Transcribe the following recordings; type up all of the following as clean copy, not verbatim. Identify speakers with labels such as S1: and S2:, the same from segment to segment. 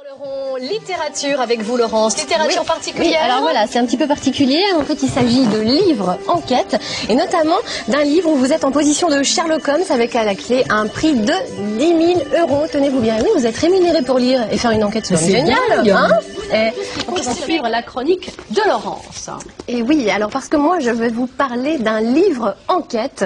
S1: Parlerons littérature avec vous, Laurence. Littérature particulière.
S2: Oui, alors voilà, c'est un petit peu particulier. En fait, il s'agit de livres enquête et notamment d'un livre où vous êtes en position de Sherlock Holmes avec à la clé un prix de 10 000 €. Tenez-vous bien, oui, vous êtes rémunéré pour lire et faire une enquête. C'est génial, hein?
S1: On va suivre la chronique de Laurence.
S2: Et oui, alors parce que moi je vais vous parler d'un livre enquête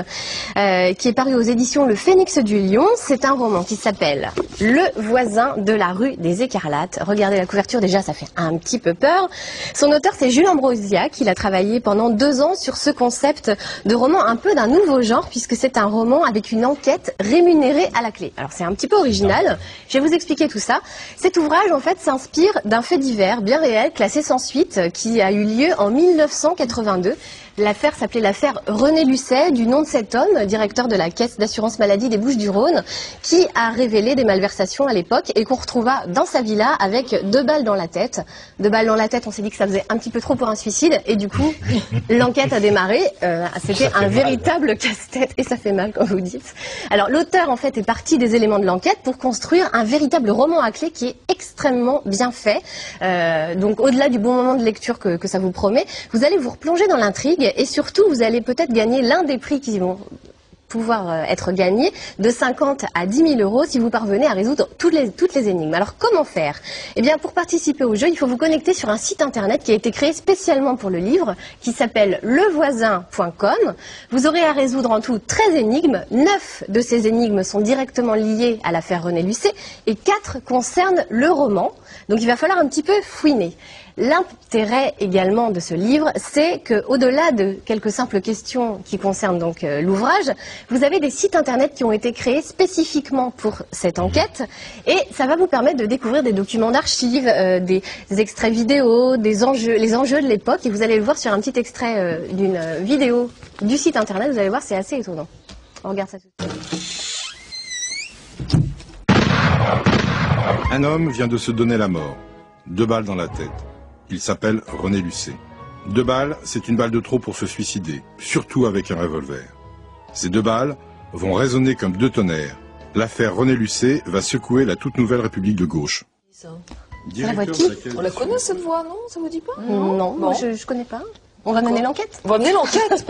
S2: qui est paru aux éditions Le Phénix du Lion. C'est un roman qui s'appelle Le voisin de la rue des Écarlates. Regardez la couverture, déjà ça fait un petit peu peur. Son auteur c'est Jules Ambrosiac. Il a travaillé pendant 2 ans sur ce concept de roman un peu d'un nouveau genre puisque c'est un roman avec une enquête rémunérée à la clé. Alors c'est un petit peu original, je vais vous expliquer tout ça. Cet ouvrage en fait s'inspire d'un fait divers bien réel classé sans suite qui a eu lieu en 1982. L'affaire s'appelait l'affaire René Lucet, du nom de cet homme, directeur de la caisse d'assurance maladie des Bouches-du-Rhône, qui a révélé des malversations à l'époque et qu'on retrouva dans sa villa avec 2 balles dans la tête. 2 balles dans la tête, on s'est dit que ça faisait un petit peu trop pour un suicide et du coup, l'enquête a démarré. C'était un véritable casse-tête et ça fait mal quand vous dites. Alors l'auteur en fait est parti des éléments de l'enquête pour construire un véritable roman à clé qui est extrêmement bien fait. Donc au-delà du bon moment de lecture que ça vous promet, vous allez vous replonger dans l'intrigue et surtout vous allez peut-être gagner l'un des prix qui vont pouvoir être gagnés de 50 à 10 000 € si vous parvenez à résoudre toutes les énigmes. Alors comment faire? Eh bien pour participer au jeu, il faut vous connecter sur un site internet qui a été créé spécialement pour le livre, qui s'appelle levoisin.com. Vous aurez à résoudre en tout 13 énigmes. 9 de ces énigmes sont directement liées à l'affaire René Lucet et 4 concernent le roman. Donc il va falloir un petit peu fouiner. L'intérêt également de ce livre, c'est qu'au-delà de quelques simples questions qui concernent donc l'ouvrage, vous avez des sites internet qui ont été créés spécifiquement pour cette enquête et ça va vous permettre de découvrir des documents d'archives, des extraits vidéo, les enjeux de l'époque et vous allez le voir sur un petit extrait d'une vidéo du site internet, vous allez voir, c'est assez étonnant. On regarde ça tout de suite.
S3: Un homme vient de se donner la mort. 2 balles dans la tête. Il s'appelle René Lucet. 2 balles, c'est une balle de trop pour se suicider, surtout avec un revolver. Ces 2 balles vont résonner comme 2 tonnerres. L'affaire René Lucet va secouer la toute nouvelle République de gauche.
S2: La voix de qui?
S1: On la connaît cette voix, non? Ça vous dit pas?
S2: Non,
S1: bon.
S2: je connais pas. On va mener l'enquête.
S1: On va mener l'enquête.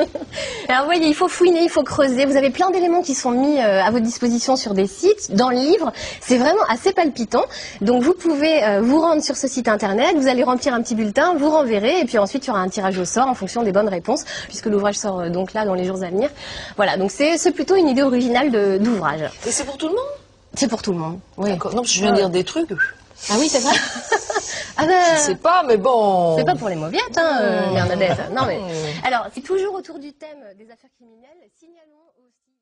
S2: Alors vous voyez, il faut fouiner, il faut creuser. Vous avez plein d'éléments qui sont mis à votre disposition sur des sites, dans le livre. C'est vraiment assez palpitant. Donc vous pouvez vous rendre sur ce site internet, vous allez remplir un petit bulletin, vous renverrez, et puis ensuite il y aura un tirage au sort en fonction des bonnes réponses, puisque l'ouvrage sort donc là dans les jours à venir. Voilà, donc c'est plutôt une idée originale d'ouvrage.
S1: Et c'est pour tout le monde?
S2: C'est pour tout le monde, oui.
S1: D'accord. Non, parce que je viens de dire des trucs.
S2: Ah oui, c'est vrai. Ah ben,
S1: Je sais pas, mais bon.
S2: c'est pas pour les mauviettes, hein, Bernadette. Non mais, alors, c'est toujours autour du thème des affaires criminelles. Signalons aussi.